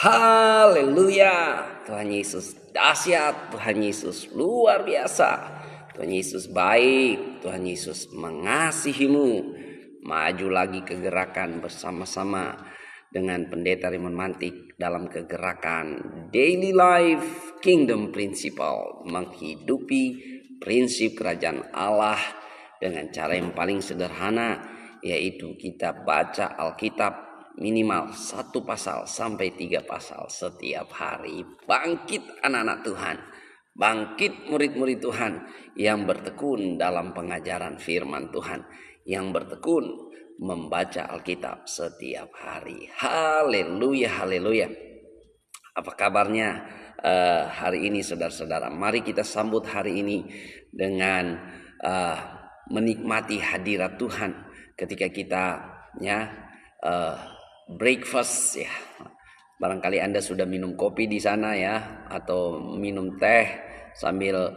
Haleluya. Tuhan Yesus dahsyat, Tuhan Yesus luar biasa. Tuhan Yesus baik, Tuhan Yesus mengasihimu. Maju lagi ke gerakan bersama-sama dengan Pendeta Raymond Mantik dalam kegerakan Daily Life Kingdom Principle, menghidupi prinsip kerajaan Allah dengan cara yang paling sederhana, yaitu kita baca Alkitab minimal 1 pasal sampai 3 pasal setiap hari. Bangkit anak-anak Tuhan, bangkit murid-murid Tuhan yang bertekun dalam pengajaran firman Tuhan, yang bertekun membaca Alkitab setiap hari. Haleluya, haleluya. Apa kabarnya hari ini saudara-saudara? Mari kita sambut hari ini dengan menikmati hadirat Tuhan ketika kita breakfast ya. Barangkali Anda sudah minum kopi di sana ya, atau minum teh sambil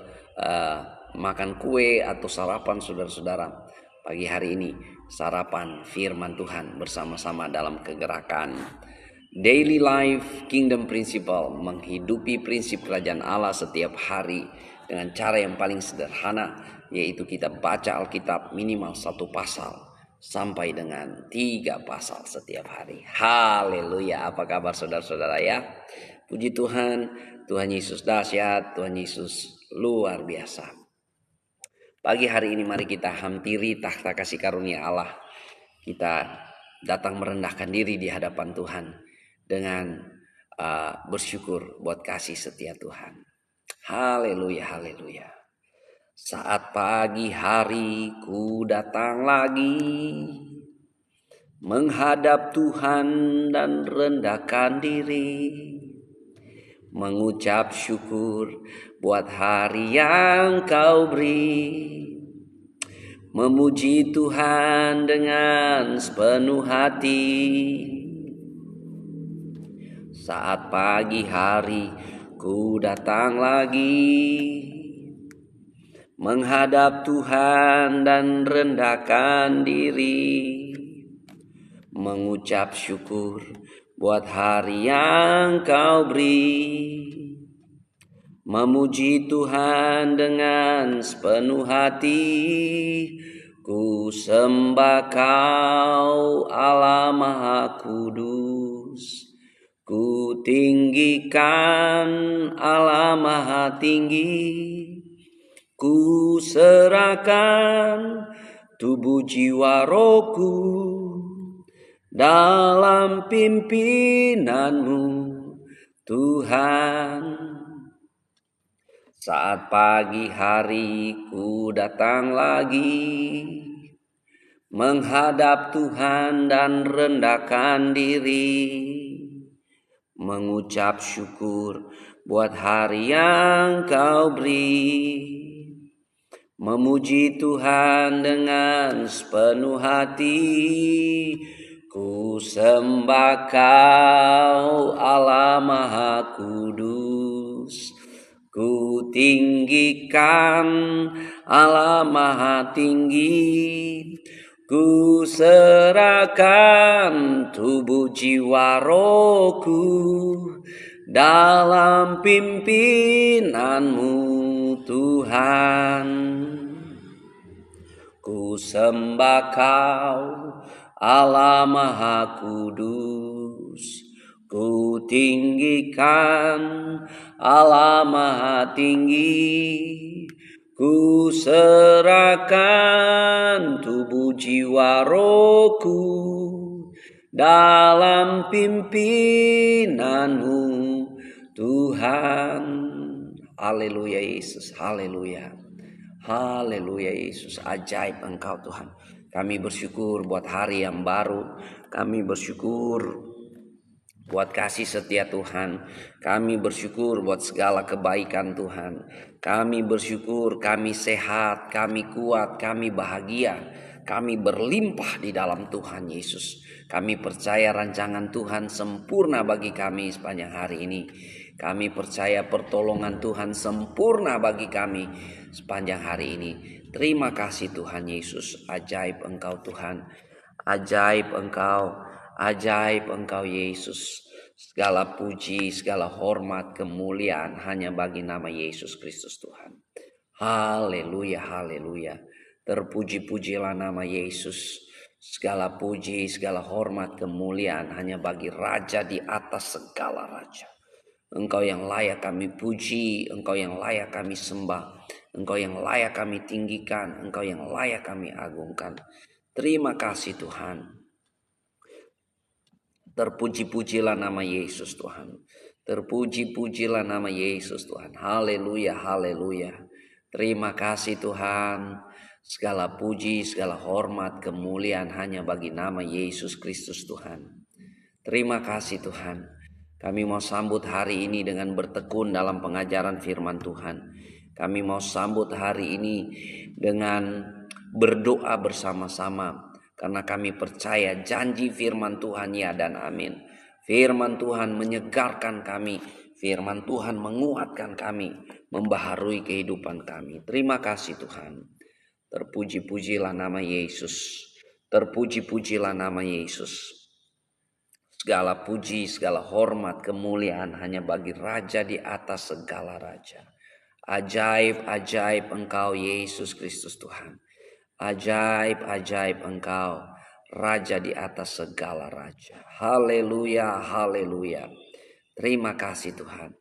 makan kue atau sarapan saudara-saudara. Pagi hari ini sarapan firman Tuhan bersama-sama dalam kegerakan Daily Life Kingdom Principle, menghidupi prinsip kerajaan Allah setiap hari dengan cara yang paling sederhana, yaitu kita baca Alkitab minimal 1 pasal sampai dengan 3 pasal setiap hari. Haleluya. Apa kabar saudara-saudara ya? Puji Tuhan, Tuhan Yesus dahsyat, Tuhan Yesus luar biasa. Pagi hari ini mari kita hampiri takhta kasih karunia Allah. Kita datang merendahkan diri di hadapan Tuhan dengan bersyukur buat kasih setia Tuhan. Haleluya, haleluya. Saat pagi hari ku datang lagi menghadap Tuhan dan rendahkan diri, mengucap syukur buat hari yang Kau beri, memuji Tuhan dengan sepenuh hati. Saat pagi hari ku datang lagi menghadap Tuhan dan rendahkan diri, mengucap syukur buat hari yang Kau beri, memuji Tuhan dengan sepenuh hati. Ku sembah Kau Allah Maha Kudus, ku tinggikan Allah Maha Tinggi. Ku serahkan tubuh jiwa rohku dalam pimpinanmu Tuhan. Saat pagi hari ku datang lagi menghadap Tuhan dan rendahkan diri, mengucap syukur buat hari yang Kau beri, memuji Tuhan dengan sepenuh hati. Ku sembah Kau Allah Maha Kudus, ku tinggikan Allah Maha Tinggi. Ku serahkan tubuh jiwa rohku dalam pimpinanmu Tuhan. Ku sembah Kau Allah Maha Kudus, ku tinggikan Allah Maha Tinggi. Ku serahkan tubuh jiwa rohku dalam pimpinanmu Tuhan. Haleluya Yesus, haleluya. Haleluya Yesus, ajaib Engkau Tuhan. Kami bersyukur buat hari yang baru. Kami bersyukur buat kasih setia Tuhan. Kami bersyukur buat segala kebaikan Tuhan. Kami bersyukur kami sehat, kami kuat, kami bahagia. Kami berlimpah di dalam Tuhan Yesus. Kami percaya rancangan Tuhan sempurna bagi kami sepanjang hari ini. Kami percaya pertolongan Tuhan sempurna bagi kami sepanjang hari ini. Terima kasih Tuhan Yesus. Ajaib Engkau Tuhan. Ajaib Engkau. Ajaib Engkau Yesus. Segala puji, segala hormat, kemuliaan hanya bagi nama Yesus Kristus Tuhan. Haleluya, haleluya. Terpuji-pujilah nama Yesus. Segala puji, segala hormat, kemuliaan hanya bagi Raja di atas segala raja. Engkau yang layak kami puji, Engkau yang layak kami sembah, Engkau yang layak kami tinggikan, Engkau yang layak kami agungkan. Terima kasih Tuhan. Terpuji-pujilah nama Yesus Tuhan. Terpuji-pujilah nama Yesus Tuhan. Haleluya, haleluya. Terima kasih Tuhan. Segala puji, segala hormat, kemuliaan hanya bagi nama Yesus Kristus Tuhan. Terima kasih Tuhan. Kami mau sambut hari ini dengan bertekun dalam pengajaran firman Tuhan. Kami mau sambut hari ini dengan berdoa bersama-sama. Karena kami percaya janji firman Tuhan ya dan amin. Firman Tuhan menyegarkan kami. Firman Tuhan menguatkan kami. Membaharui kehidupan kami. Terima kasih Tuhan. Terpuji-pujilah nama Yesus. Terpuji-pujilah nama Yesus. Segala puji, segala hormat, kemuliaan hanya bagi Raja di atas segala raja. Ajaib-ajaib Engkau Yesus Kristus Tuhan. Ajaib-ajaib Engkau Raja di atas segala raja. Haleluya, haleluya. Terima kasih Tuhan.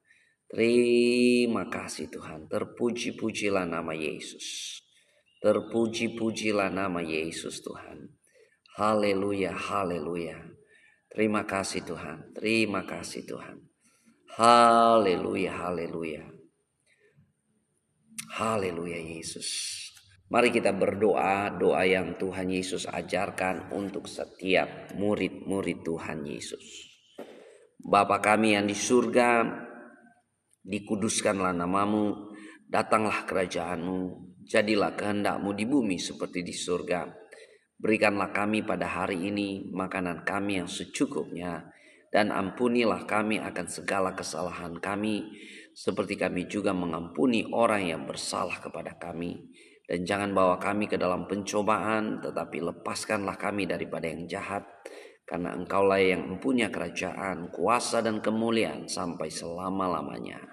Terima kasih Tuhan. Terpuji-pujilah nama Yesus. Terpuji-pujilah nama Yesus Tuhan. Haleluya, haleluya. Terima kasih Tuhan. Terima kasih Tuhan. Haleluya, haleluya. Haleluya Yesus. Mari kita berdoa, doa yang Tuhan Yesus ajarkan untuk setiap murid-murid Tuhan Yesus. Bapa kami yang di surga, dikuduskanlah namamu, datanglah kerajaanmu, jadilah kehendak-mu di bumi seperti di surga. Berikanlah kami pada hari ini makanan kami yang secukupnya, dan ampunilah kami akan segala kesalahan kami, seperti kami juga mengampuni orang yang bersalah kepada kami. Dan jangan bawa kami ke dalam pencobaan, tetapi lepaskanlah kami daripada yang jahat. Karena Engkaulah yang mempunyai kerajaan, kuasa dan kemuliaan sampai selama-lamanya.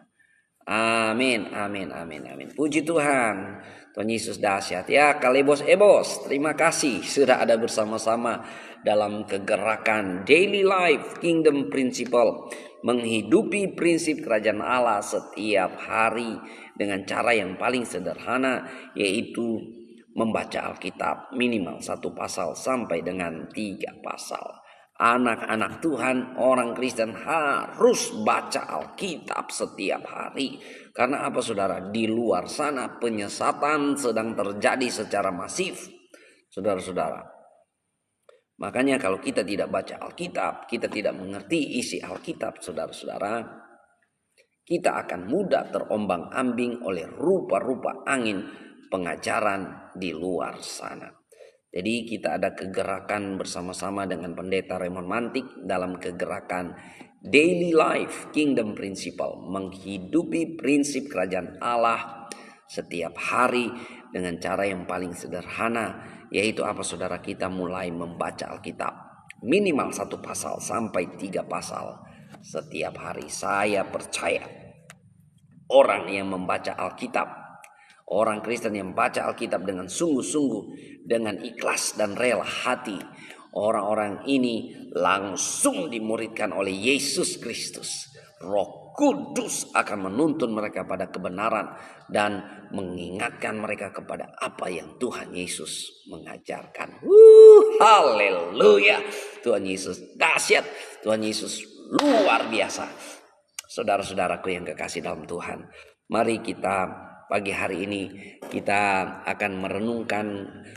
Amin, amin, amin, amin. Puji Tuhan. Tuhan Yesus dahsyat ya. Kalebos ebos, terima kasih sudah ada bersama-sama dalam kegerakan Daily Life Kingdom Principle. Menghidupi prinsip kerajaan Allah setiap hari dengan cara yang paling sederhana, yaitu membaca Alkitab minimal 1 pasal sampai dengan 3 pasal. Anak-anak Tuhan, orang Kristen harus baca Alkitab setiap hari. Karena apa saudara? Di luar sana penyesatan sedang terjadi secara masif. Saudara-saudara. Makanya kalau kita tidak baca Alkitab, kita tidak mengerti isi Alkitab, saudara-saudara, kita akan mudah terombang-ambing oleh rupa-rupa angin pengajaran di luar sana. Jadi kita ada kegerakan bersama-sama dengan Pendeta Raymond Mantik dalam kegerakan Daily Life Kingdom Principle. Menghidupi prinsip kerajaan Allah setiap hari dengan cara yang paling sederhana. Yaitu apa saudara? Kita mulai membaca Alkitab minimal 1 pasal sampai 3 pasal setiap hari. Saya percaya orang yang membaca Alkitab, orang Kristen yang membaca Alkitab dengan sungguh-sungguh, dengan ikhlas dan rela hati, orang-orang ini langsung dimuridkan oleh Yesus Kristus. Roh Kudus akan menuntun mereka pada kebenaran dan mengingatkan mereka kepada apa yang Tuhan Yesus mengajarkan. Haleluya. Tuhan Yesus dahsyat. Tuhan Yesus luar biasa. Saudara-saudaraku yang kekasih dalam Tuhan, mari kita pagi hari ini kita akan merenungkan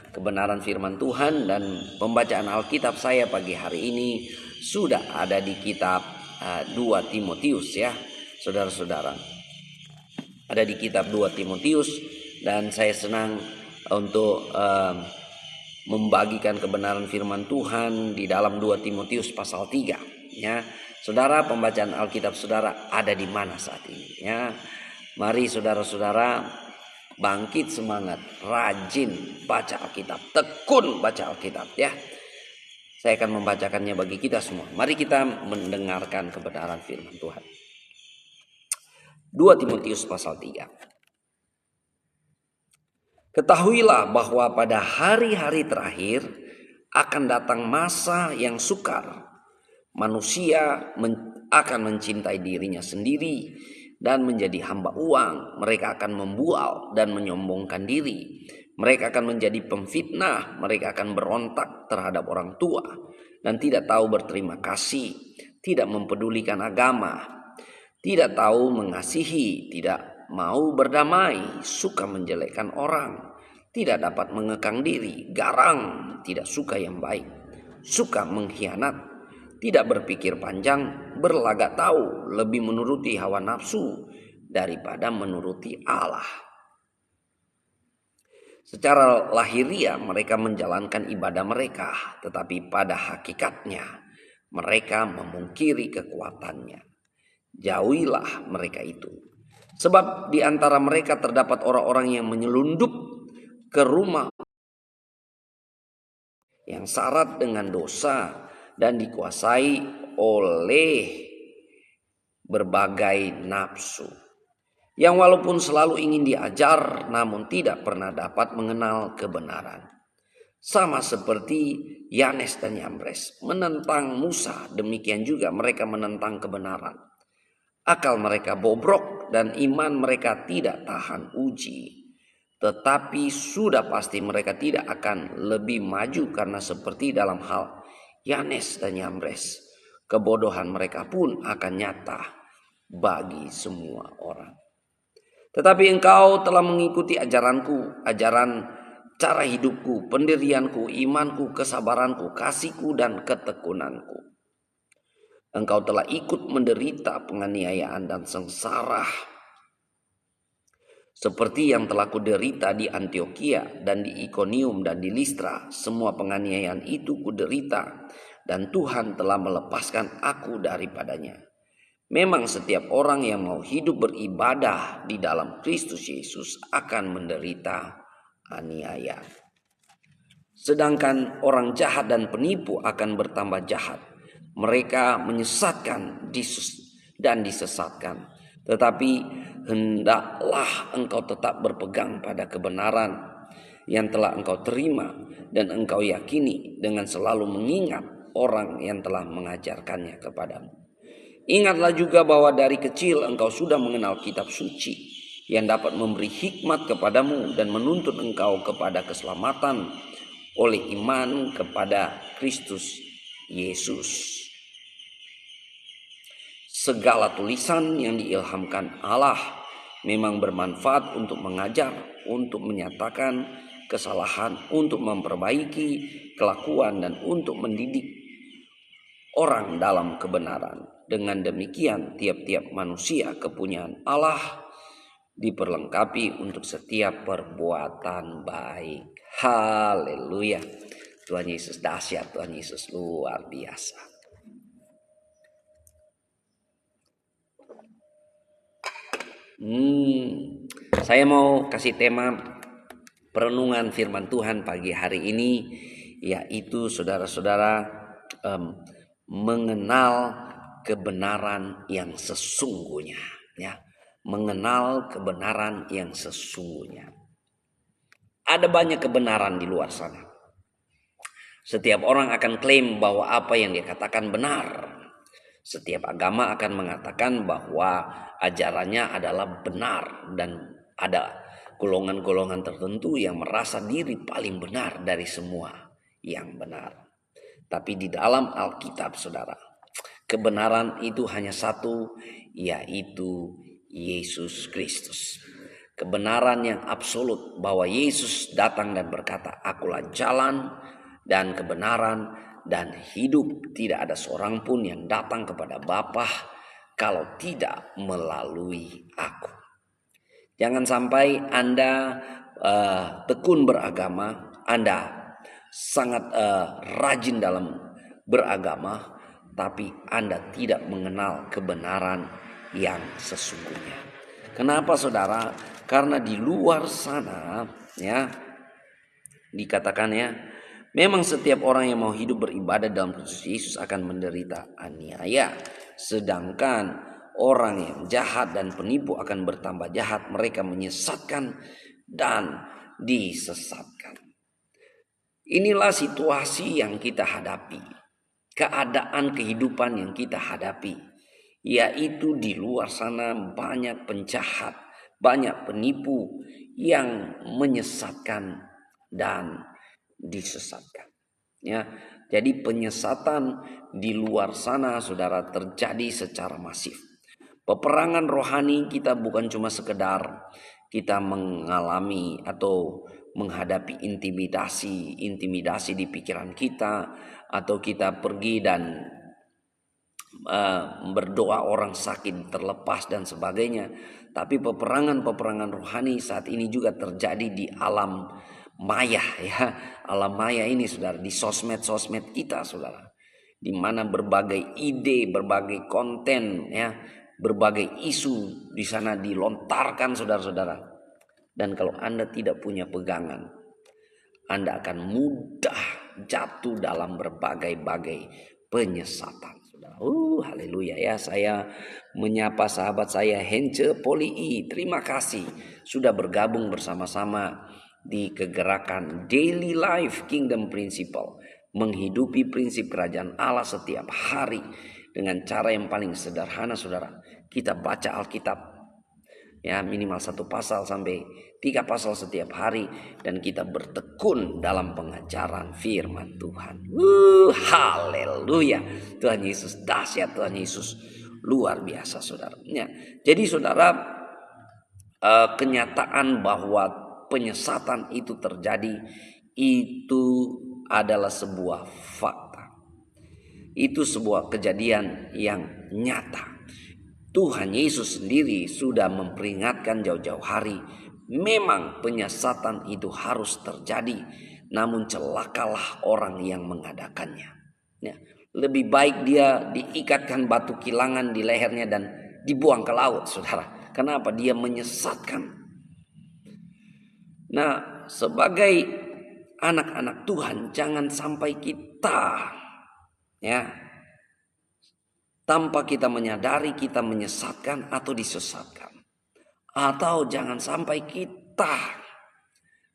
kebenaran firman Tuhan, dan pembacaan Alkitab saya pagi hari ini sudah ada di kitab 2 Timotius ya, saudara-saudara. Ada di kitab 2 Timotius, dan saya senang untuk membagikan kebenaran firman Tuhan di dalam 2 Timotius pasal 3 ya. Saudara, pembacaan Alkitab saudara ada di mana saat ini ya? Mari saudara-saudara bangkit semangat, rajin baca Alkitab, tekun baca Alkitab ya. Saya akan membacakannya bagi kita semua. Mari kita mendengarkan kebenaran firman Tuhan. 2 Timotius pasal 3. Ketahuilah bahwa pada hari-hari terakhir akan datang masa yang sukar. Manusia akan mencintai dirinya sendiri dan menjadi hamba uang. Mereka akan membual dan menyombongkan diri. Mereka akan menjadi pemfitnah. Mereka akan berontak terhadap orang tua dan tidak tahu berterima kasih, tidak mempedulikan agama, tidak tahu mengasihi, tidak mau berdamai, suka menjelekkan orang, tidak dapat mengekang diri, garang, tidak suka yang baik, suka mengkhianat, tidak berpikir panjang, berlagak tahu, lebih menuruti hawa nafsu daripada menuruti Allah. Secara lahiriah mereka menjalankan ibadah mereka, tetapi pada hakikatnya mereka memungkiri kekuatannya. Jauhilah mereka itu. Sebab di antara mereka terdapat orang-orang yang menyelundup ke rumah yang syarat dengan dosa dan dikuasai oleh berbagai nafsu, yang walaupun selalu ingin diajar namun tidak pernah dapat mengenal kebenaran. Sama seperti Yanes dan Yambres menentang Musa, demikian juga mereka menentang kebenaran. Akal mereka bobrok dan iman mereka tidak tahan uji. Tetapi sudah pasti mereka tidak akan lebih maju karena seperti dalam hal Yanes dan Yambres, kebodohan mereka pun akan nyata bagi semua orang. Tetapi engkau telah mengikuti ajaranku, ajaran cara hidupku, pendirianku, imanku, kesabaranku, kasihku, dan ketekunanku. Engkau telah ikut menderita penganiayaan dan sengsara seperti yang telah kuderita di Antiokhia dan di Ikonium dan di Listra. Semua penganiayaan itu kuderita dan Tuhan telah melepaskan aku daripadanya. Memang setiap orang yang mau hidup beribadah di dalam Kristus Yesus akan menderita aniaya. Sedangkan orang jahat dan penipu akan bertambah jahat. Mereka menyesatkan dan disesatkan. Tetapi hendaklah engkau tetap berpegang pada kebenaran yang telah engkau terima dan engkau yakini, dengan selalu mengingat orang yang telah mengajarkannya kepadamu. Ingatlah juga bahwa dari kecil engkau sudah mengenal kitab suci yang dapat memberi hikmat kepadamu dan menuntun engkau kepada keselamatan oleh iman kepada Kristus Yesus. Segala tulisan yang diilhamkan Allah memang bermanfaat untuk mengajar, untuk menyatakan kesalahan, untuk memperbaiki kelakuan, dan untuk mendidik orang dalam kebenaran. Dengan demikian tiap-tiap manusia kepunyaan Allah diperlengkapi untuk setiap perbuatan baik. Haleluya. Tuhan Yesus dahsyat, Tuhan Yesus luar biasa. Saya mau kasih tema perenungan firman Tuhan pagi hari ini, yaitu saudara-saudara, mengenal kebenaran yang sesungguhnya, ya. Mengenal kebenaran yang sesungguhnya. Ada banyak kebenaran di luar sana. Setiap orang akan klaim bahwa apa yang dia katakan benar. Setiap agama akan mengatakan bahwa ajarannya adalah benar, dan ada golongan-golongan tertentu yang merasa diri paling benar dari semua yang benar. Tapi di dalam Alkitab, saudara, kebenaran itu hanya satu, yaitu Yesus Kristus. Kebenaran yang absolut bahwa Yesus datang dan berkata, "Akulah jalan dan kebenaran dan hidup. Tidak ada seorang pun yang datang kepada Bapa kalau tidak melalui aku." Jangan sampai Anda tekun beragama, Anda sangat rajin dalam beragama, tapi Anda tidak mengenal kebenaran yang sesungguhnya. Kenapa, saudara? Karena di luar sana, ya, dikatakan, ya, Memang setiap orang yang mau hidup beribadah dalam Kristus Yesus akan menderita aniaya. Sedangkan orang yang jahat dan penipu akan bertambah jahat. Mereka menyesatkan dan disesatkan. Inilah situasi yang kita hadapi. Keadaan kehidupan yang kita hadapi. Yaitu di luar sana banyak penjahat, banyak penipu yang menyesatkan dan disesatkan. Ya, jadi penyesatan di luar sana saudara terjadi secara masif. Peperangan rohani kita bukan cuma sekedar kita mengalami atau menghadapi intimidasi di pikiran kita, atau kita pergi dan berdoa orang sakit terlepas dan sebagainya. Tapi peperangan rohani saat ini juga terjadi di alam maya, ya. Alam maya ini saudara, di sosmed kita saudara, di mana berbagai ide, berbagai konten, ya, berbagai isu di sana dilontarkan saudara-saudara. Dan kalau Anda tidak punya pegangan, Anda akan mudah jatuh dalam berbagai-bagai penyesatan. Haleluya ya. Saya menyapa sahabat saya Hence Polii. Terima kasih sudah bergabung bersama-sama di kegerakan Daily Life Kingdom Principle. Menghidupi prinsip kerajaan Allah setiap hari dengan cara yang paling sederhana saudara. Kita baca Alkitab, ya, minimal 1 pasal sampai 3 pasal setiap hari, dan kita bertekun dalam pengajaran firman Tuhan. Haleluya. Tuhan Yesus dahsyat, Tuhan Yesus luar biasa saudara. Ya, jadi saudara, kenyataan bahwa penyesatan itu terjadi itu adalah sebuah fakta. Itu sebuah kejadian yang nyata. Tuhan Yesus sendiri sudah memperingatkan jauh-jauh hari. Memang penyesatan itu harus terjadi, namun celakalah orang yang mengadakannya. Ya, lebih baik dia diikatkan batu kilangan di lehernya dan dibuang ke laut, saudara. Kenapa? Dia menyesatkan. Nah, sebagai anak-anak Tuhan, jangan sampai kita, ya, tanpa kita menyadari kita menyesatkan atau disesatkan. Atau jangan sampai kita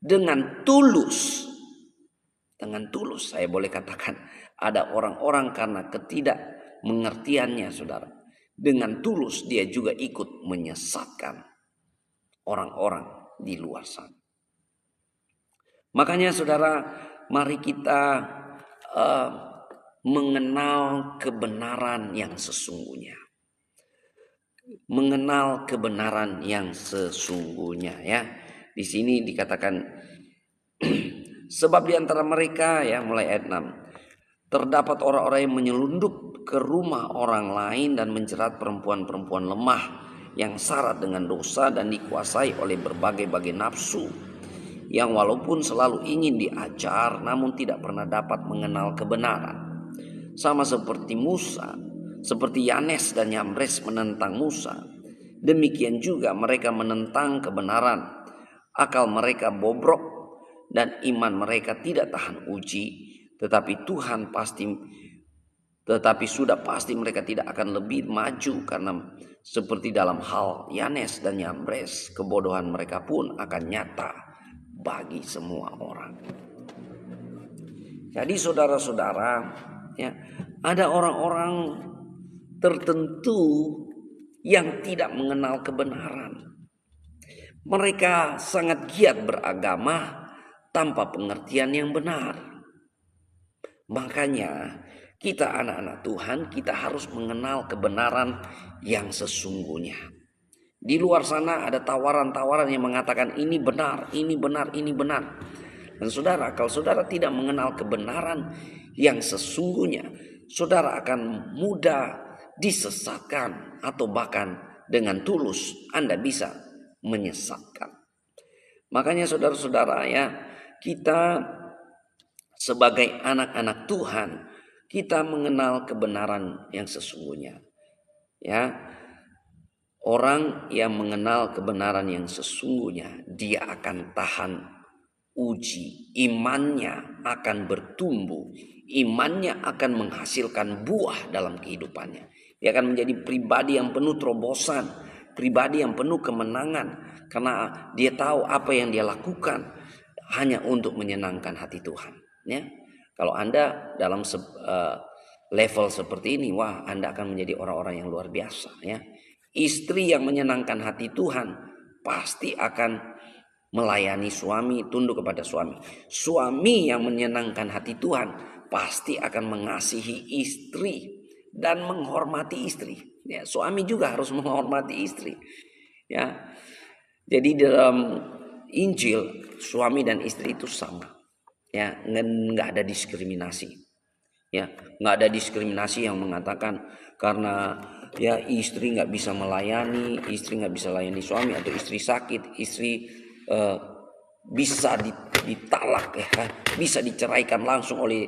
dengan tulus saya boleh katakan, ada orang-orang karena ketidakmengertiannya saudara, dengan tulus dia juga ikut menyesatkan orang-orang di luar sana. Makanya saudara, mari kita mengenal kebenaran yang sesungguhnya. Mengenal kebenaran yang sesungguhnya, ya. Di sini dikatakan sebab di antara mereka, ya, mulai ayat 6, terdapat orang-orang yang menyelundup ke rumah orang lain dan menjerat perempuan-perempuan lemah yang syarat dengan dosa dan dikuasai oleh berbagai-bagai nafsu, yang walaupun selalu ingin diajar namun tidak pernah dapat mengenal kebenaran. Sama seperti Musa, seperti Yanes dan Yambres menentang Musa, demikian juga mereka menentang kebenaran. Akal mereka bobrok dan iman mereka tidak tahan uji. Tetapi sudah pasti mereka tidak akan lebih maju, karena seperti dalam hal Yanes dan Yambres, kebodohan mereka pun akan nyata bagi semua orang. Jadi saudara-saudara, ya, ada orang-orang tertentu yang tidak mengenal kebenaran. Mereka sangat giat beragama tanpa pengertian yang benar. Makanya kita anak-anak Tuhan, kita harus mengenal kebenaran yang sesungguhnya. Di luar sana ada tawaran-tawaran yang mengatakan ini benar, ini benar, ini benar. Dan saudara, kalau saudara tidak mengenal kebenaran yang sesungguhnya, saudara akan mudah disesatkan, atau bahkan dengan tulus Anda bisa menyesatkan. Makanya saudara-saudara, ya, kita sebagai anak-anak Tuhan, kita mengenal kebenaran yang sesungguhnya. Ya, orang yang mengenal kebenaran yang sesungguhnya, dia akan tahan uji, imannya akan bertumbuh, imannya akan menghasilkan buah dalam kehidupannya. Dia akan menjadi pribadi yang penuh terobosan, pribadi yang penuh kemenangan, karena dia tahu apa yang dia lakukan hanya untuk menyenangkan hati Tuhan. Ya, kalau Anda dalam level seperti ini, wah, Anda akan menjadi orang-orang yang luar biasa. Ya, istri yang menyenangkan hati Tuhan pasti akan melayani suami, tunduk kepada suami. Suami yang menyenangkan hati Tuhan pasti akan mengasihi istri dan menghormati istri. Ya, suami juga harus menghormati istri. Ya, jadi dalam Injil suami dan istri itu sama. Ya, nggak ada diskriminasi. Ya, nggak ada diskriminasi yang mengatakan karena ya istri nggak bisa melayani, istri nggak bisa layani suami, atau istri sakit, istri bisa ditalak, ya, bisa diceraikan langsung oleh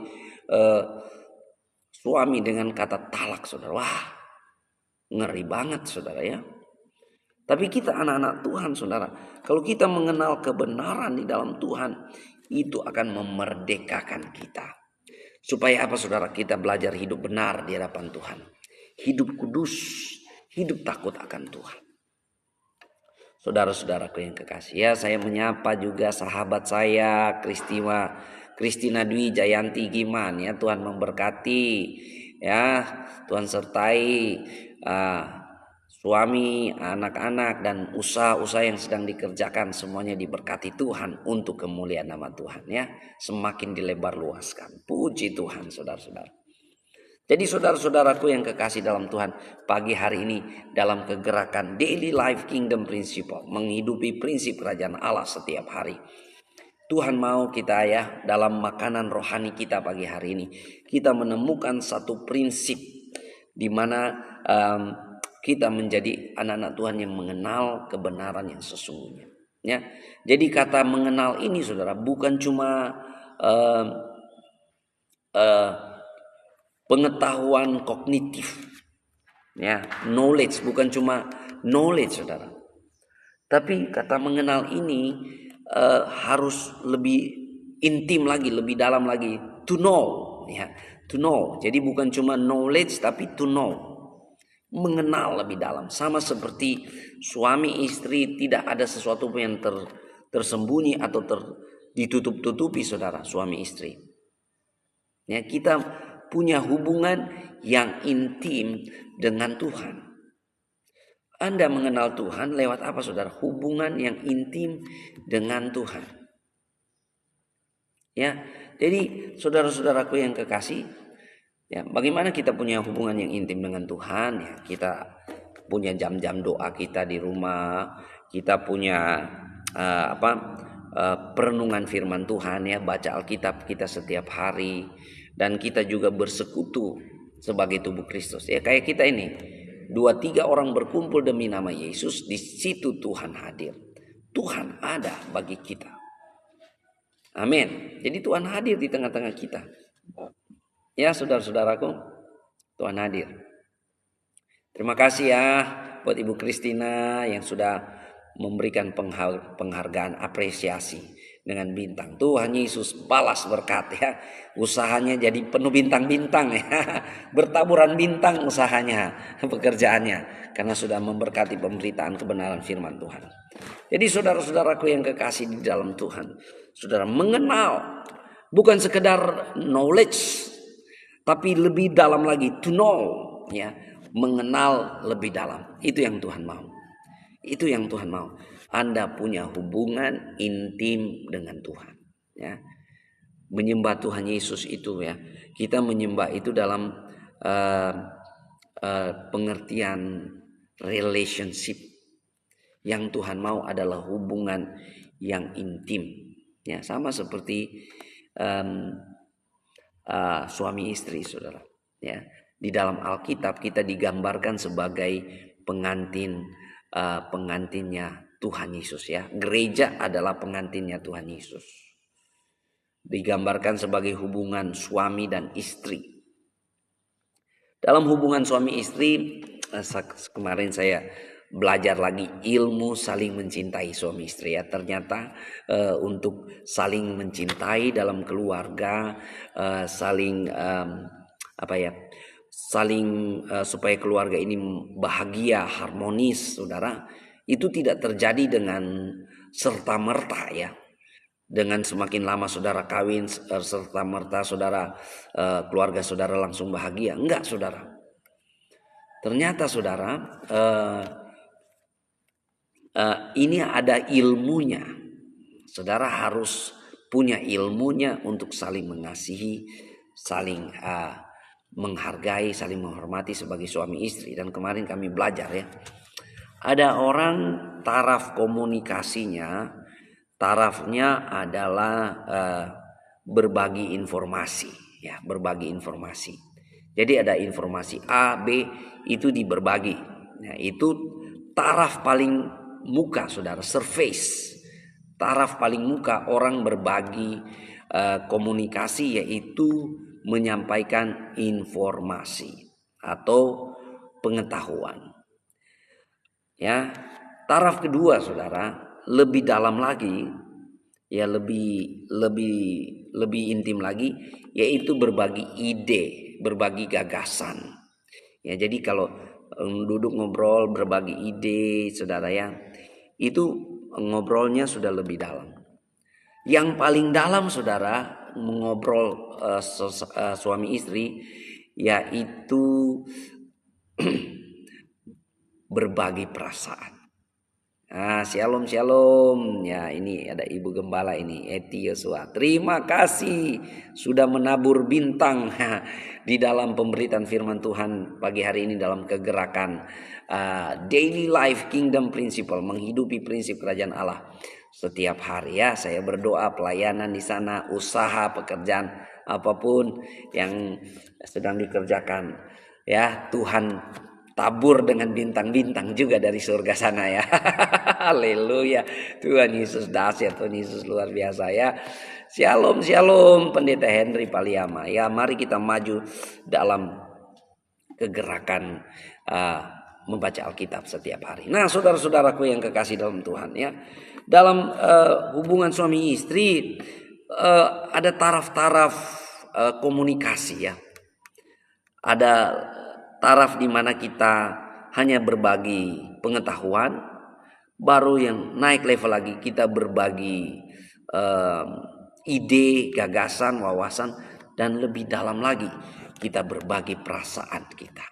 suami dengan kata talak, saudara. Wah, ngeri banget, saudara, ya. Tapi kita anak-anak Tuhan, saudara, kalau kita mengenal kebenaran di dalam Tuhan, itu akan memerdekakan kita. Supaya apa, saudara? Kita belajar hidup benar di hadapan Tuhan. Hidup kudus, hidup takut akan Tuhan. Saudara-saudaraku yang kekasih, ya, saya menyapa juga sahabat saya Kristina Dwi Jayanti Giman, ya. Tuhan memberkati, ya. Tuhan sertai suami, anak-anak, dan usaha-usaha yang sedang dikerjakan, semuanya diberkati Tuhan untuk kemuliaan nama Tuhan, ya. Semakin dilebar luaskan. Puji Tuhan, saudara-saudara. Jadi saudara-saudaraku yang kekasih dalam Tuhan, pagi hari ini dalam kegerakan Daily Life Kingdom Principle, menghidupi prinsip kerajaan Allah setiap hari. Tuhan mau kita, ya, dalam makanan rohani kita pagi hari ini, kita menemukan satu prinsip di mana kita menjadi anak-anak Tuhan yang mengenal kebenaran yang sesungguhnya. Ya, jadi kata mengenal ini, saudara, bukan cuma pengetahuan kognitif, ya, knowledge, bukan cuma knowledge, saudara. Tapi kata mengenal ini harus lebih intim lagi, lebih dalam lagi, to know, ya, to know. Jadi bukan cuma knowledge, tapi to know, mengenal lebih dalam. Sama seperti suami istri, tidak ada sesuatu yang tersembunyi atau ditutup-tutupi, saudara, suami istri. Ya, kita punya hubungan yang intim dengan Tuhan. Anda mengenal Tuhan lewat apa, saudara? Hubungan yang intim dengan Tuhan. Ya, jadi saudara-saudaraku yang kekasih, ya, bagaimana kita punya hubungan yang intim dengan Tuhan? Ya, kita punya jam-jam doa kita di rumah, kita punya perenungan firman Tuhan, ya, baca Alkitab kita setiap hari. Dan kita juga bersekutu sebagai tubuh Kristus. Ya, kayak kita ini, 2-3 orang berkumpul demi nama Yesus, di situ Tuhan hadir. Tuhan ada bagi kita. Amin. Jadi Tuhan hadir di tengah-tengah kita. Ya, saudara-saudaraku, Tuhan hadir. Terima kasih, ya, buat Ibu Kristina yang sudah memberikan penghargaan apresiasi dengan bintang. Tuhan Yesus balas berkat, ya. Usahanya jadi penuh bintang-bintang, ya. Bertaburan bintang usahanya, pekerjaannya, karena sudah memberkati pemberitaan kebenaran firman Tuhan. Jadi saudara-saudaraku yang kekasih di dalam Tuhan, saudara mengenal bukan sekedar knowledge, tapi lebih dalam lagi, to know, ya, mengenal lebih dalam. Itu yang Tuhan mau. Itu yang Tuhan mau. Anda punya hubungan intim dengan Tuhan, ya. Menyembah Tuhan Yesus itu, ya, kita menyembah itu dalam pengertian relationship. Yang Tuhan mau adalah hubungan yang intim, ya, sama seperti suami istri, saudara, ya. Di dalam Alkitab kita digambarkan sebagai pengantinnya Tuhan Yesus, ya. Gereja adalah pengantinnya Tuhan Yesus. Digambarkan sebagai hubungan suami dan istri. Dalam hubungan suami istri, kemarin saya belajar lagi ilmu saling mencintai suami istri ya. Ternyata untuk saling mencintai dalam keluarga, saling apa ya, saling supaya keluarga ini bahagia, harmonis, saudara, itu tidak terjadi dengan serta merta ya. Dengan semakin lama saudara kawin serta merta saudara keluarga saudara langsung bahagia, enggak saudara. Ternyata saudara ini ada ilmunya. Saudara harus punya ilmunya untuk saling mengasihi, saling menghargai, saling menghormati sebagai suami istri. Dan kemarin kami belajar ya, ada orang taraf komunikasinya, tarafnya adalah berbagi informasi ya, berbagi informasi. Jadi ada informasi A, B itu diberbagi. Nah, itu taraf paling muka saudara, surface. Taraf paling muka orang berbagi komunikasi yaitu menyampaikan informasi atau pengetahuan. Ya, taraf kedua saudara lebih dalam lagi, ya lebih intim lagi, yaitu berbagi ide, berbagi gagasan. Ya, jadi kalau duduk ngobrol berbagi ide, saudara ya, itu ngobrolnya sudah lebih dalam. Yang paling dalam saudara mengobrol suami istri, yaitu berbagi perasaan. Shalom shalom. Ya, ini ada Ibu Gembala ini, Eti Yosua. Terima kasih sudah menabur bintang di dalam pemberitaan firman Tuhan pagi hari ini dalam kegerakan Daily Life Kingdom Principle, menghidupi prinsip kerajaan Allah setiap hari ya. Saya berdoa pelayanan di sana, usaha, pekerjaan apapun yang sedang dikerjakan ya, Tuhan tabur dengan bintang-bintang juga dari surga sana ya. Haleluya. Tuhan Yesus dahsyat, Tuhan Yesus luar biasa ya. Shalom shalom Pendeta Henry Paliama. Ya, mari kita maju dalam kegerakan membaca Alkitab setiap hari. Nah, saudara-saudaraku yang kekasih dalam Tuhan ya, dalam hubungan suami istri ada taraf-taraf komunikasi ya. Ada taraf di mana kita hanya berbagi pengetahuan, baru yang naik level lagi kita berbagi ide, gagasan, wawasan, dan lebih dalam lagi kita berbagi perasaan kita,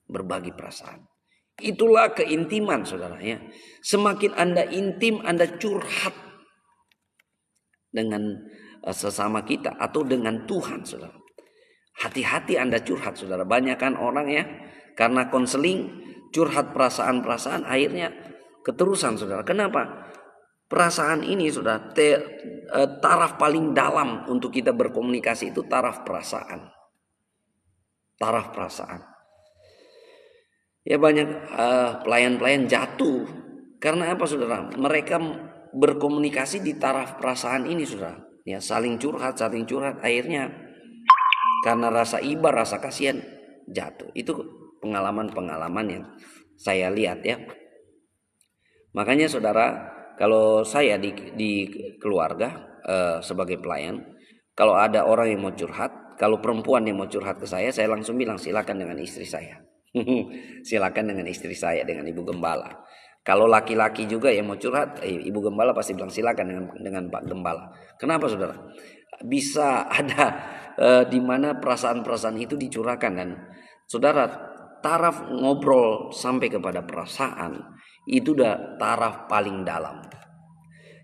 berbagi perasaan. Itulah keintiman saudara ya. Semakin Anda intim, Anda curhat dengan sesama kita atau dengan Tuhan saudara. Hati-hati Anda curhat saudara. Banyak kan orang ya, karena konseling curhat perasaan-perasaan akhirnya keterusan saudara. Kenapa? Perasaan ini saudara, taraf paling dalam untuk kita berkomunikasi itu taraf perasaan. Taraf perasaan. Ya, banyak pelayan-pelayan jatuh. Karena apa saudara? Mereka berkomunikasi di taraf perasaan ini saudara. Ya, saling curhat akhirnya karena rasa iba, rasa kasihan jatuh. Itu pengalaman-pengalaman yang saya lihat ya. Makanya saudara, kalau saya di keluarga sebagai pelayan, kalau ada orang yang mau curhat, kalau perempuan yang mau curhat ke saya langsung bilang silakan dengan istri saya. Silakan dengan istri saya, dengan Ibu Gembala. Kalau laki-laki juga yang mau curhat, Ibu Gembala pasti bilang silakan dengan Pak Gembala. Kenapa saudara? Bisa ada di mana perasaan-perasaan itu dicurahkan, dan saudara, taraf ngobrol sampai kepada perasaan itu udah taraf paling dalam.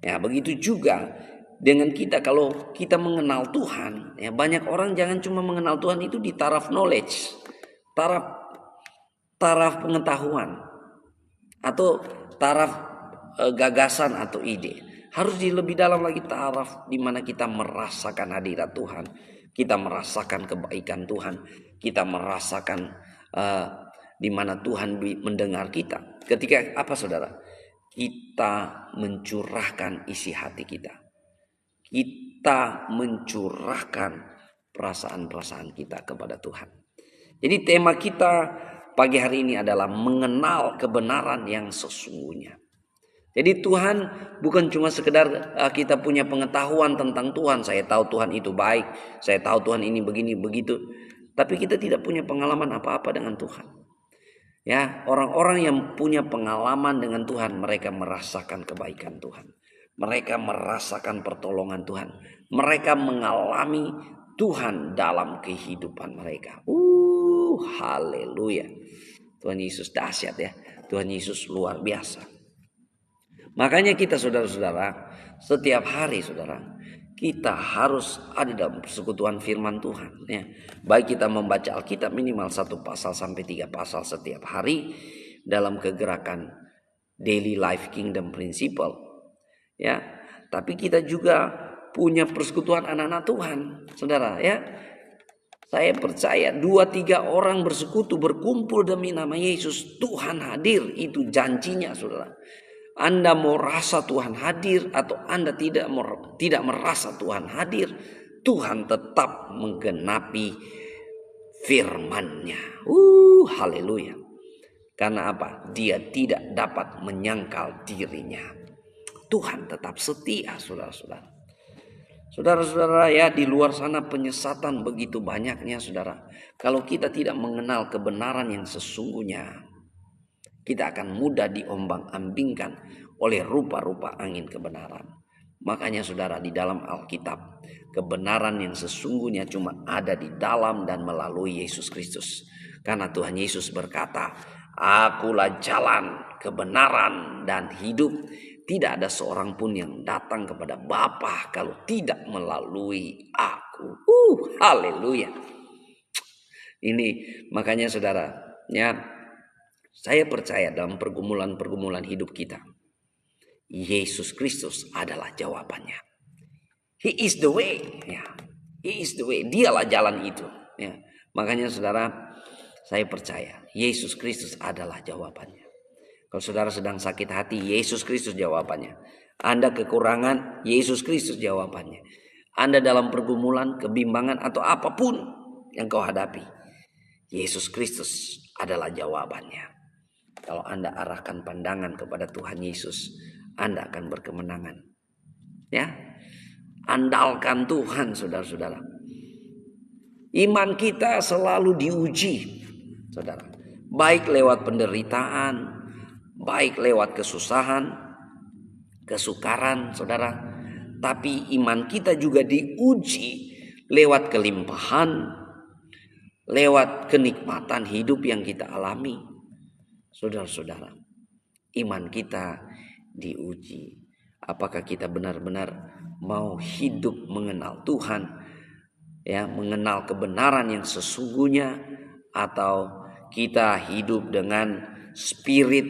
Ya, begitu juga dengan kita, kalau kita mengenal Tuhan, ya banyak orang jangan cuma mengenal Tuhan itu di taraf knowledge, taraf pengetahuan atau taraf gagasan atau ide. Harus di lebih dalam lagi taraf di mana kita merasakan hadirat Tuhan, kita merasakan kebaikan Tuhan, kita merasakan di mana Tuhan mendengar kita. Ketika apa saudara? Kita mencurahkan isi hati kita. Kita mencurahkan perasaan-perasaan kita kepada Tuhan. Jadi tema kita pagi hari ini adalah mengenal kebenaran yang sesungguhnya. Jadi Tuhan bukan cuma sekedar kita punya pengetahuan tentang Tuhan. Saya tahu Tuhan itu baik, saya tahu Tuhan ini begini begitu. Tapi kita tidak punya pengalaman apa-apa dengan Tuhan. Ya, orang-orang yang punya pengalaman dengan Tuhan, mereka merasakan kebaikan Tuhan. Mereka merasakan pertolongan Tuhan. Mereka mengalami Tuhan dalam kehidupan mereka. Haleluya. Tuhan Yesus dahsyat ya. Tuhan Yesus luar biasa. Makanya kita saudara-saudara, setiap hari saudara, kita harus ada dalam persekutuan firman Tuhan. Ya. Baik kita membaca Alkitab minimal 1 pasal sampai 3 pasal setiap hari dalam kegerakan Daily Life Kingdom Principle. Ya, tapi kita juga punya persekutuan anak-anak Tuhan, saudara. Ya, saya percaya 2-3 orang bersekutu berkumpul demi nama Yesus, Tuhan hadir. Itu janjinya, saudara. Anda mau rasa Tuhan hadir atau Anda tidak merasa Tuhan hadir, Tuhan tetap menggenapi firman-Nya. Haleluya. Karena apa? Dia tidak dapat menyangkal dirinya. Tuhan tetap setia, saudara-saudara. Saudara-saudara ya, di luar sana penyesatan begitu banyaknya, saudara. Kalau kita tidak mengenal kebenaran yang sesungguhnya, kita akan mudah diombang-ambingkan oleh rupa-rupa angin kebenaran. Makanya saudara, di dalam Alkitab, kebenaran yang sesungguhnya cuma ada di dalam dan melalui Yesus Kristus. Karena Tuhan Yesus berkata, "Akulah jalan, kebenaran, dan hidup. Tidak ada seorang pun yang datang kepada Bapa kalau tidak melalui aku." Haleluya. Ini makanya saudara, ya, saya percaya dalam pergumulan-pergumulan hidup kita, Yesus Kristus adalah jawabannya. He is the way. Ya. He is the way. Dialah jalan itu. Ya. Makanya saudara, saya percaya Yesus Kristus adalah jawabannya. Kalau saudara sedang sakit hati, Yesus Kristus jawabannya. Anda kekurangan, Yesus Kristus jawabannya. Anda dalam pergumulan, kebimbangan, atau apapun yang kau hadapi, Yesus Kristus adalah jawabannya. Kalau Anda arahkan pandangan kepada Tuhan Yesus, Anda akan berkemenangan. Ya, andalkan Tuhan, saudara-saudara. Iman kita selalu diuji, saudara. Baik lewat penderitaan, baik lewat kesusahan, kesukaran, saudara. Tapi iman kita juga diuji lewat kelimpahan, lewat kenikmatan hidup yang kita alami. Saudara-saudara, iman kita diuji. Apakah kita benar-benar mau hidup mengenal Tuhan, ya, mengenal kebenaran yang sesungguhnya, atau kita hidup dengan spirit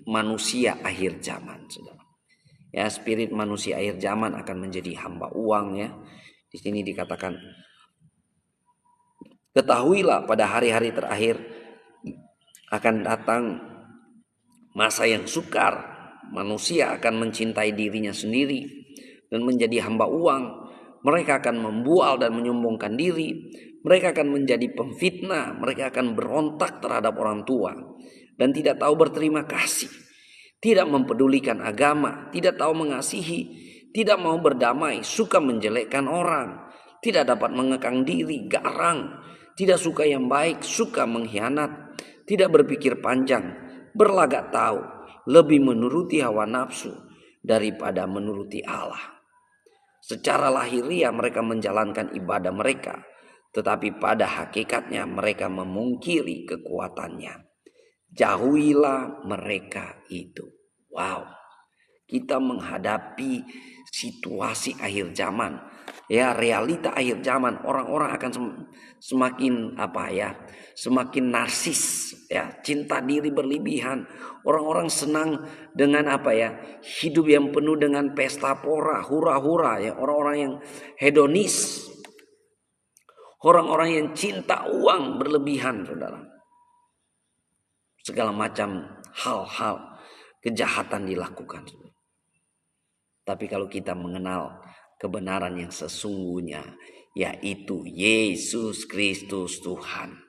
manusia akhir zaman, saudara. Ya, spirit manusia akhir zaman akan menjadi hamba uang, ya. Di sini dikatakan, ketahuilah pada hari-hari terakhir akan datang masa yang sukar. Manusia akan mencintai dirinya sendiri dan menjadi hamba uang. Mereka akan membual dan menyombongkan diri. Mereka akan menjadi pemfitnah. Mereka akan berontak terhadap orang tua dan tidak tahu berterima kasih. Tidak mempedulikan agama, tidak tahu mengasihi, tidak mau berdamai, suka menjelekkan orang, tidak dapat mengekang diri, garang, tidak suka yang baik, suka mengkhianat, tidak berpikir panjang, berlagak tahu, lebih menuruti hawa nafsu daripada menuruti Allah. Secara lahiriah mereka menjalankan ibadah mereka, tetapi pada hakikatnya mereka memungkiri kekuatannya. Jauhilah mereka itu. Wow, kita menghadapi situasi akhir zaman, ya, realita akhir zaman. Orang-orang akan semakin semakin narsis, ya, cinta diri berlebihan. Orang-orang senang dengan hidup yang penuh dengan pesta pora, hura-hura, ya, orang-orang yang hedonis, orang-orang yang cinta uang berlebihan, saudara. Segala macam hal-hal kejahatan dilakukan. Tapi kalau kita mengenal kebenaran yang sesungguhnya, yaitu Yesus Kristus Tuhan,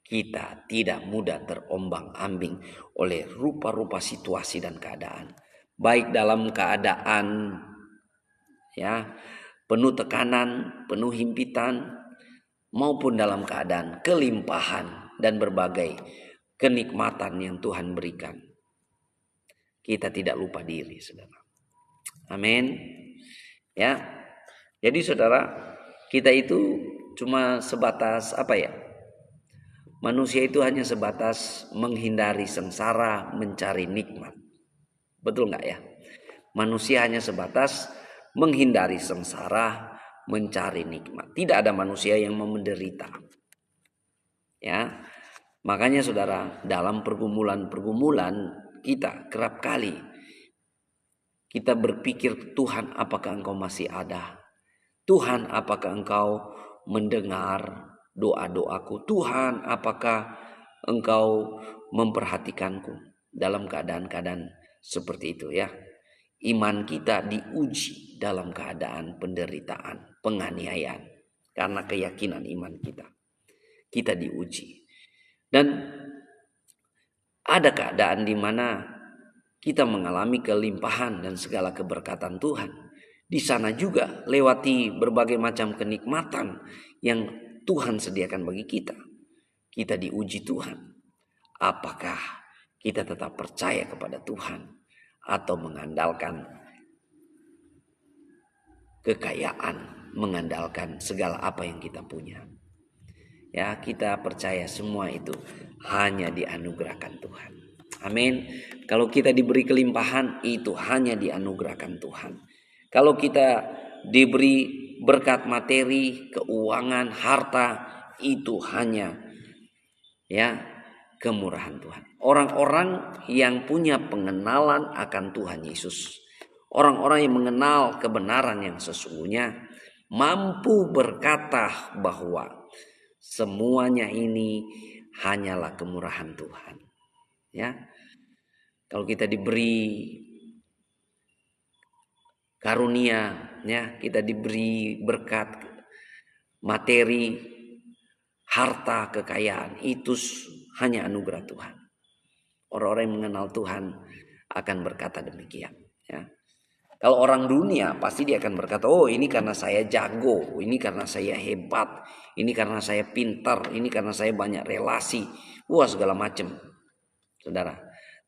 Kita tidak mudah terombang-ambing oleh rupa-rupa situasi dan keadaan. Baik dalam keadaan ya penuh tekanan, penuh himpitan, maupun dalam keadaan kelimpahan dan berbagai kenikmatan yang Tuhan berikan. Kita tidak lupa diri, saudara. Amin. Ya. Jadi saudara, kita itu cuma sebatas apa ya? Manusia itu hanya sebatas menghindari sengsara, mencari nikmat. Betul nggak ya? Manusia hanya sebatas menghindari sengsara, mencari nikmat. Tidak ada manusia yang mau menderita. Ya, makanya saudara, dalam pergumulan-pergumulan kita kerap kali kita berpikir, Tuhan apakah engkau masih ada? Tuhan apakah engkau mendengar doa-doaku? Tuhan apakah engkau memperhatikanku? Dalam keadaan-keadaan seperti itu ya. Iman kita diuji dalam keadaan penderitaan, penganiayaan. Karena keyakinan iman kita. Kita diuji. Dan ada keadaan di mana kita mengalami kelimpahan dan segala keberkatan Tuhan. Di sana juga lewati berbagai macam kenikmatan yang Tuhan sediakan bagi kita. Kita diuji Tuhan. Apakah kita tetap percaya kepada Tuhan atau mengandalkan kekayaan, mengandalkan segala apa yang kita punya. Ya, kita percaya semua itu hanya dianugerahkan Tuhan. Amin. Kalau kita diberi kelimpahan, itu hanya dianugerahkan Tuhan. Kalau kita diberi berkat materi, keuangan, harta, itu hanya ya kemurahan Tuhan. Orang-orang yang punya pengenalan akan Tuhan Yesus, orang-orang yang mengenal kebenaran yang sesungguhnya, mampu berkata bahwa semuanya ini hanyalah kemurahan Tuhan. Ya, kalau kita diberi karunia, ya, kita diberi berkat materi, harta, kekayaan, itu hanya anugerah Tuhan. Orang-orang yang mengenal Tuhan akan berkata demikian. Ya. Kalau orang dunia pasti dia akan berkata, oh ini karena saya jago, ini karena saya hebat, ini karena saya pintar, ini karena saya banyak relasi, wah segala macam, saudara.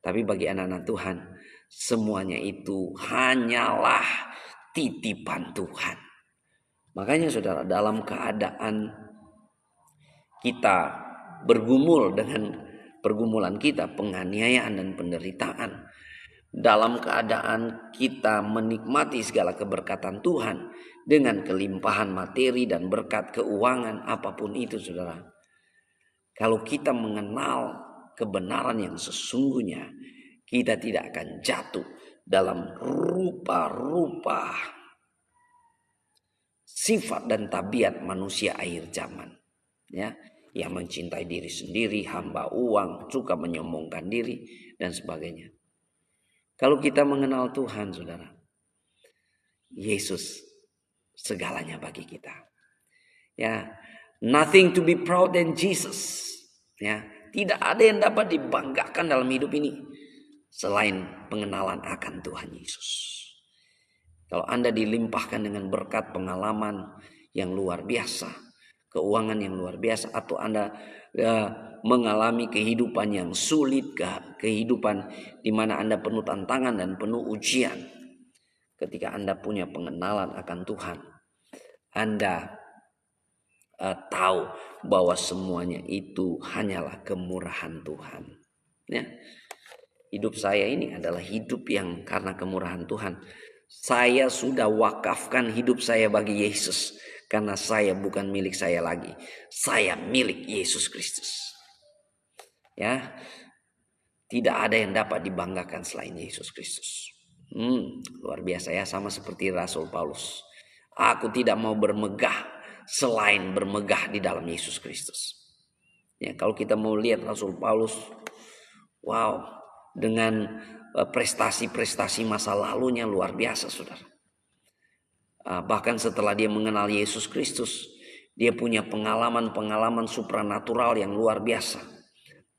Tapi bagi anak-anak Tuhan, semuanya itu hanyalah titipan Tuhan. Makanya saudara, dalam keadaan kita bergumul dengan pergumulan kita, penganiayaan dan penderitaan, dalam keadaan kita menikmati segala keberkatan Tuhan dengan kelimpahan materi dan berkat keuangan apapun itu, saudara. Kalau kita mengenal kebenaran yang sesungguhnya, kita tidak akan jatuh dalam rupa-rupa sifat dan tabiat manusia akhir zaman, ya, yang mencintai diri sendiri, hamba uang, suka menyombongkan diri dan sebagainya. Kalau kita mengenal Tuhan, saudara, Yesus segalanya bagi kita. Ya, nothing to be proud than Jesus. Ya, tidak ada yang dapat dibanggakan dalam hidup ini selain pengenalan akan Tuhan Yesus. Kalau Anda dilimpahkan dengan berkat pengalaman yang luar biasa, keuangan yang luar biasa, atau Anda mengalami kehidupan yang sulit, kehidupan di mana Anda penuh tantangan dan penuh ujian, ketika Anda punya pengenalan akan Tuhan, Anda tahu bahwa semuanya itu hanyalah kemurahan Tuhan. Ya. Hidup saya ini adalah hidup yang karena kemurahan Tuhan. Saya sudah wakafkan hidup saya bagi Yesus, karena saya bukan milik saya lagi. Saya milik Yesus Kristus. Ya, tidak ada yang dapat dibanggakan selain Yesus Kristus. Luar biasa ya, sama seperti Rasul Paulus. Aku tidak mau bermegah selain bermegah di dalam Yesus Kristus. Ya, kalau kita mau lihat Rasul Paulus, wow, dengan prestasi-prestasi masa lalunya luar biasa, saudara. Bahkan setelah dia mengenal Yesus Kristus, Dia punya pengalaman-pengalaman supranatural yang luar biasa.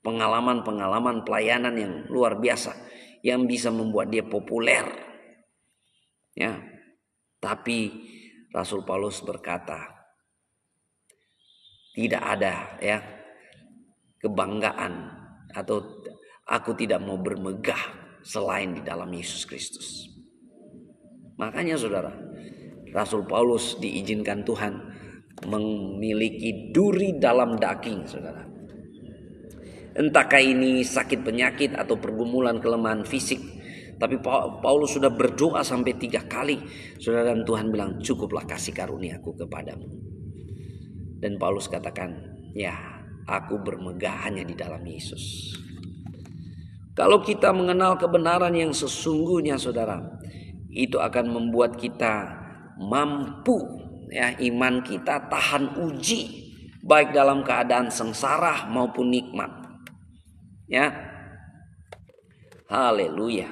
Pengalaman-pengalaman pelayanan yang luar biasa. Yang bisa membuat dia populer. Ya. Tapi Rasul Paulus berkata, tidak ada ya kebanggaan atau aku tidak mau bermegah selain di dalam Yesus Kristus. Makanya saudara, Rasul Paulus diizinkan Tuhan memiliki duri dalam daging, saudara. Entahkah ini sakit penyakit atau pergumulan kelemahan fisik, tapi Paulus sudah berdoa sampai 3 kali, saudara, dan Tuhan bilang cukuplah kasih karuniaku kepadamu. Dan Paulus katakan, ya aku bermegah hanya di dalam Yesus. Kalau kita mengenal kebenaran yang sesungguhnya, saudara, itu akan membuat kita mampu, ya, iman kita tahan uji, baik dalam keadaan sengsara maupun nikmat. Ya, haleluya.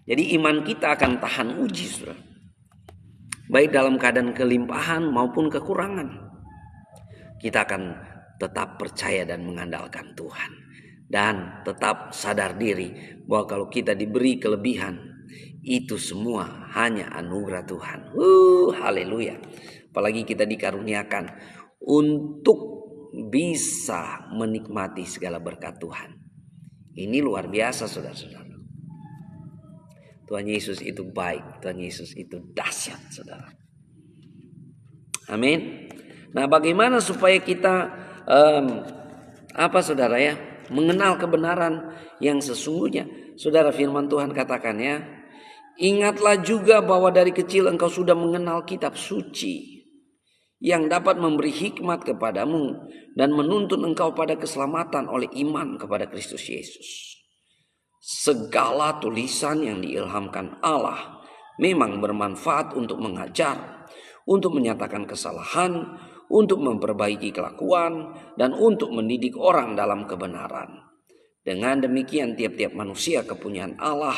Jadi iman kita akan tahan uji, saudara, baik dalam keadaan kelimpahan maupun kekurangan. Kita akan tetap percaya dan mengandalkan Tuhan, dan tetap sadar diri bahwa kalau kita diberi kelebihan, itu semua hanya anugerah Tuhan. Haleluya. Apalagi kita dikaruniakan untuk bisa menikmati segala berkat Tuhan. Ini luar biasa, saudara-saudara. Tuhan Yesus itu baik, Tuhan Yesus itu dahsyat, saudara. Amin. Nah, bagaimana supaya kita saudara ya, mengenal kebenaran yang sesungguhnya? Saudara, firman Tuhan katakan ya, ingatlah juga bahwa dari kecil engkau sudah mengenal kitab suci yang dapat memberi hikmat kepadamu dan menuntun engkau pada keselamatan oleh iman kepada Kristus Yesus. Segala tulisan yang diilhamkan Allah memang bermanfaat untuk mengajar, untuk menyatakan kesalahan, untuk memperbaiki kelakuan, dan untuk mendidik orang dalam kebenaran. Dengan demikian tiap-tiap manusia kepunyaan Allah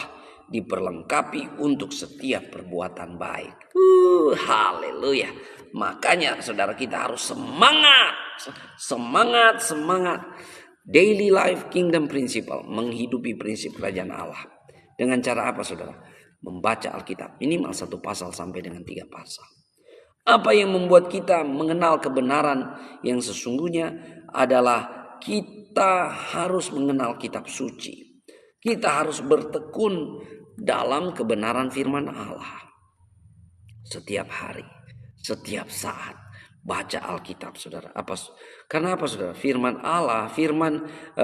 diperlengkapi untuk setiap perbuatan baik. Haleluya. Makanya saudara, kita harus semangat. Daily life kingdom principle, menghidupi prinsip kerajaan Allah. Dengan cara apa, saudara? Membaca Alkitab minimal 1 pasal sampai dengan 3 pasal. Apa yang membuat kita mengenal kebenaran yang sesungguhnya adalah kita harus mengenal kitab suci. Kita harus bertekun dalam kebenaran firman Allah. Setiap hari, setiap saat. Baca Alkitab, saudara. Karena apa, saudara? Firman Allah,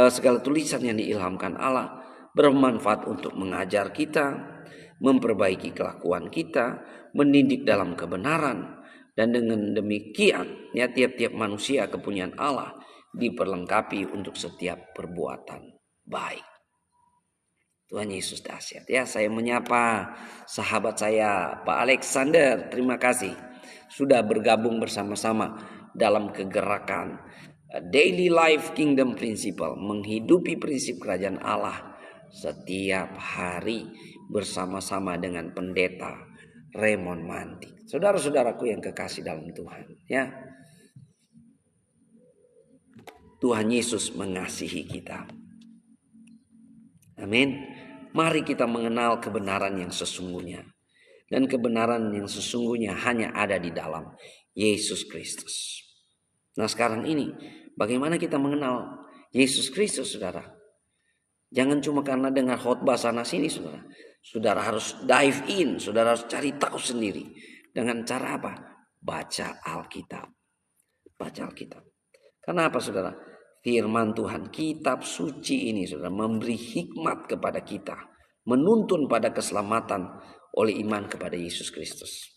segala tulisan yang diilhamkan Allah bermanfaat untuk mengajar kita, memperbaiki kelakuan kita, mendidik dalam kebenaran, dan dengan demikian ya tiap-tiap manusia kepunyaan Allah diperlengkapi untuk setiap perbuatan baik. Tuhan Yesus dahsyat ya. Saya menyapa sahabat saya Pak Alexander. Terima kasih sudah bergabung bersama-sama dalam kegerakan Daily Life Kingdom Principle, menghidupi prinsip kerajaan Allah setiap hari bersama-sama dengan pendeta Raymond Mantik. Saudara-saudaraku yang kekasih dalam Tuhan ya. Tuhan Yesus mengasihi kita. Amin. Mari kita mengenal kebenaran yang sesungguhnya. Dan kebenaran yang sesungguhnya hanya ada di dalam Yesus Kristus. Nah, sekarang ini bagaimana kita mengenal Yesus Kristus, saudara? Jangan cuma karena dengar khotbah sana sini, saudara. Saudara harus dive in, saudara harus cari tahu sendiri. Dengan cara apa? Baca Alkitab. Baca Alkitab. Karena apa, saudara? Firman Tuhan, kitab suci ini, saudara, memberi hikmat kepada kita, menuntun pada keselamatan oleh iman kepada Yesus Kristus.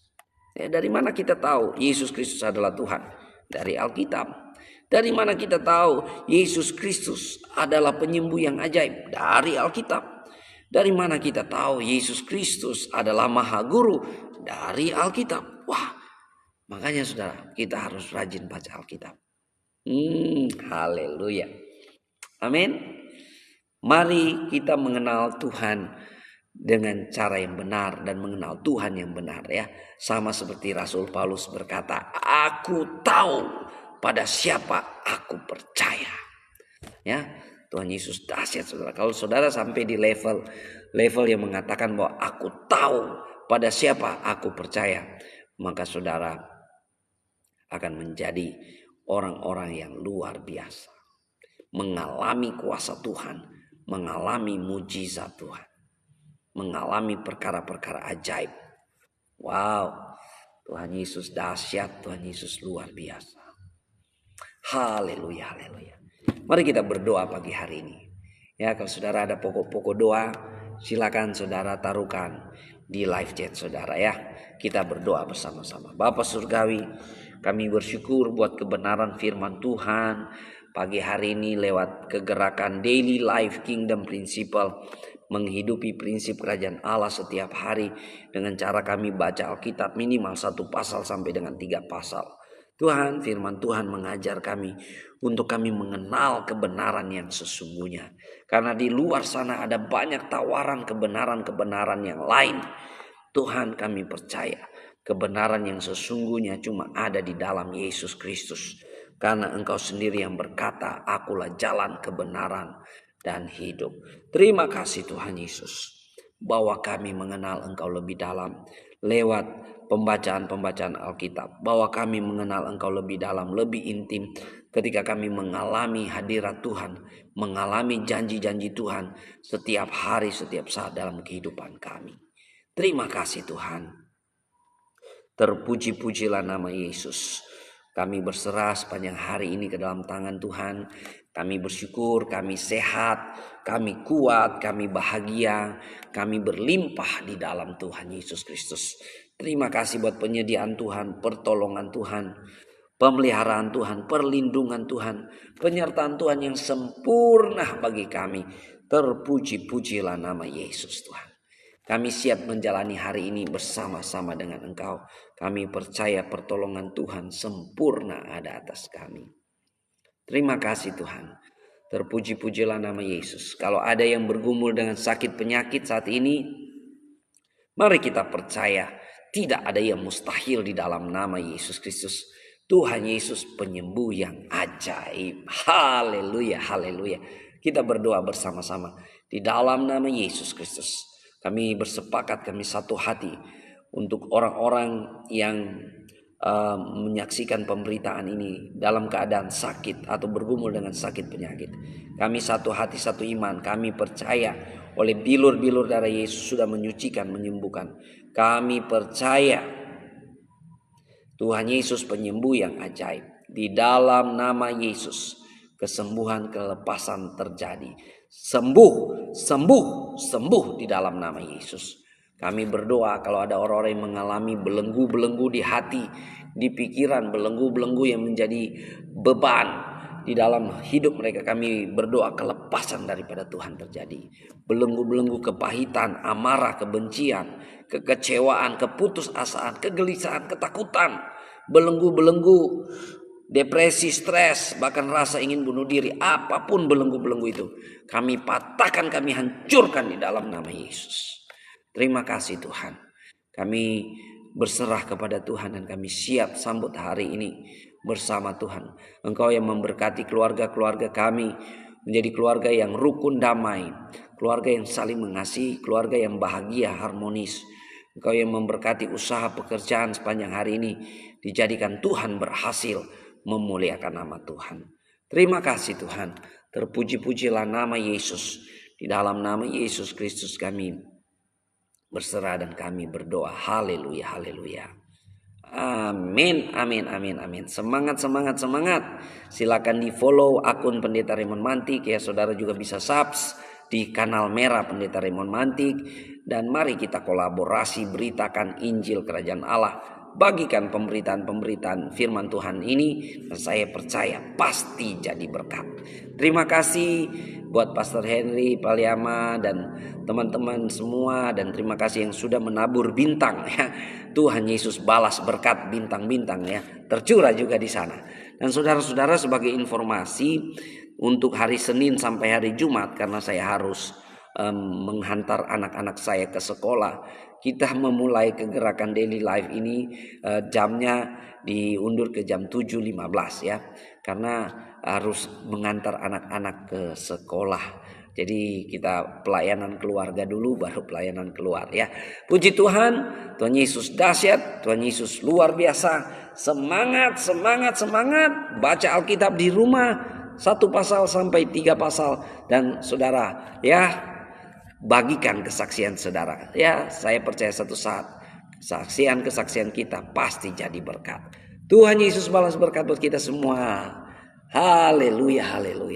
Ya, dari mana kita tahu Yesus Kristus adalah Tuhan? Dari Alkitab. Dari mana kita tahu Yesus Kristus adalah penyembuh yang ajaib? Dari Alkitab. Dari mana kita tahu Yesus Kristus adalah Maha Guru? Dari Alkitab. Wah, makanya saudara, kita harus rajin baca Alkitab. Haleluya. Amin. Mari kita mengenal Tuhan dengan cara yang benar dan mengenal Tuhan yang benar ya. Sama seperti Rasul Paulus berkata, aku tahu pada siapa aku percaya. Ya, Tuhan Yesus dahsyat saudara. Kalau saudara sampai di level yang mengatakan bahwa aku tahu pada siapa aku percaya, maka saudara akan menjadi orang-orang yang luar biasa. Mengalami kuasa Tuhan, mengalami mujizat Tuhan, mengalami perkara-perkara ajaib. Wow, Tuhan Yesus dahsyat, Tuhan Yesus luar biasa. Haleluya, haleluya. Mari kita berdoa pagi hari ini. Ya, kalau saudara ada pokok-pokok doa, silakan saudara taruhkan di live chat saudara ya. Kita berdoa bersama-sama. Bapa Surgawi, kami bersyukur buat kebenaran firman Tuhan pagi hari ini lewat kegerakan Daily Life Kingdom Principle, menghidupi prinsip kerajaan Allah setiap hari dengan cara kami baca Alkitab minimal 1 pasal sampai dengan 3 pasal. Tuhan, firman Tuhan mengajar kami untuk kami mengenal kebenaran yang sesungguhnya. Karena di luar sana ada banyak tawaran kebenaran-kebenaran yang lain. Tuhan, kami percaya kebenaran yang sesungguhnya cuma ada di dalam Yesus Kristus. Karena Engkau sendiri yang berkata, akulah jalan kebenaran dan hidup. Terima kasih Tuhan Yesus, bahwa kami mengenal Engkau lebih dalam lewat pembacaan-pembacaan Alkitab, bahwa kami mengenal Engkau lebih dalam, lebih intim ketika kami mengalami hadirat Tuhan, mengalami janji-janji Tuhan setiap hari, setiap saat dalam kehidupan kami. Terima kasih Tuhan. Terpuji-pujilah nama Yesus. Kami berserah sepanjang hari ini ke dalam tangan Tuhan. Kami bersyukur, kami sehat, kami kuat, kami bahagia, kami berlimpah di dalam Tuhan Yesus Kristus. Terima kasih buat penyediaan Tuhan, pertolongan Tuhan, pemeliharaan Tuhan, perlindungan Tuhan, penyertaan Tuhan yang sempurna bagi kami. Terpuji-pujilah nama Yesus Tuhan. Kami siap menjalani hari ini bersama-sama dengan Engkau. Kami percaya pertolongan Tuhan sempurna ada atas kami. Terima kasih Tuhan. Terpuji-pujilah nama Yesus. Kalau ada yang bergumul dengan sakit penyakit saat ini, mari kita percaya tidak ada yang mustahil di dalam nama Yesus Kristus. Tuhan Yesus penyembuh yang ajaib. Haleluya, haleluya. Kita berdoa bersama-sama di dalam nama Yesus Kristus. Kami bersepakat, kami satu hati untuk orang-orang yang menyaksikan pemberitaan ini dalam keadaan sakit atau bergumul dengan sakit penyakit. Kami satu hati, satu iman. Kami percaya oleh bilur-bilur darah Yesus sudah menyucikan, menyembuhkan. Kami percaya Tuhan Yesus penyembuh yang ajaib. Di dalam nama Yesus kesembuhan, kelepasan terjadi. Sembuh, sembuh, sembuh di dalam nama Yesus. Kami berdoa kalau ada orang-orang yang mengalami belenggu-belenggu di hati, di pikiran, belenggu-belenggu yang menjadi beban di dalam hidup mereka, kami berdoa kelepasan daripada Tuhan terjadi. Belenggu-belenggu kepahitan, amarah, kebencian, kekecewaan, keputusasaan, kegelisahan, ketakutan, belenggu-belenggu depresi, stres, bahkan rasa ingin bunuh diri, apapun belenggu-belenggu itu, kami patahkan, kami hancurkan di dalam nama Yesus. Terima kasih Tuhan. Kami berserah kepada Tuhan dan kami siap sambut hari ini bersama Tuhan. Engkau yang memberkati keluarga-keluarga kami menjadi keluarga yang rukun damai, keluarga yang saling mengasihi, keluarga yang bahagia, harmonis. Engkau yang memberkati usaha pekerjaan sepanjang hari ini dijadikan Tuhan berhasil memuliakan nama Tuhan. Terima kasih Tuhan. Terpuji-pujilah nama Yesus. Di dalam nama Yesus Kristus kami berserah dan kami berdoa. Haleluya, haleluya. Amin, amin, amin, amin. Semangat, semangat, semangat. Silakan di follow akun Pendeta Raymond Mantik ya. Saudara juga bisa subs di kanal merah Pendeta Raymond Mantik. Dan mari kita kolaborasi beritakan Injil Kerajaan Allah. Bagikan pemberitaan-pemberitaan firman Tuhan ini, dan saya percaya pasti jadi berkat. Terima kasih buat Pastor Henry Paliama dan teman-teman semua, dan terima kasih yang sudah menabur bintang ya. Tuhan Yesus balas berkat bintang-bintang ya, tercurah juga di sana. Dan saudara-saudara, sebagai informasi untuk hari Senin sampai hari Jumat, karena saya harus menghantar anak-anak saya ke sekolah. Kita memulai kegerakan daily life ini jamnya diundur ke jam 7.15 ya. Karena harus mengantar anak-anak ke sekolah. Jadi kita pelayanan keluarga dulu baru pelayanan keluar ya. Puji Tuhan, Tuhan Yesus dahsyat, Tuhan Yesus luar biasa. Semangat, semangat, semangat. Baca Alkitab di rumah 1 pasal sampai 3 pasal. Dan saudara ya, bagikan kesaksian saudara. Ya, saya percaya satu saat kesaksian kita pasti jadi berkat. Tuhan Yesus balas berkat buat kita semua. Haleluya, haleluya.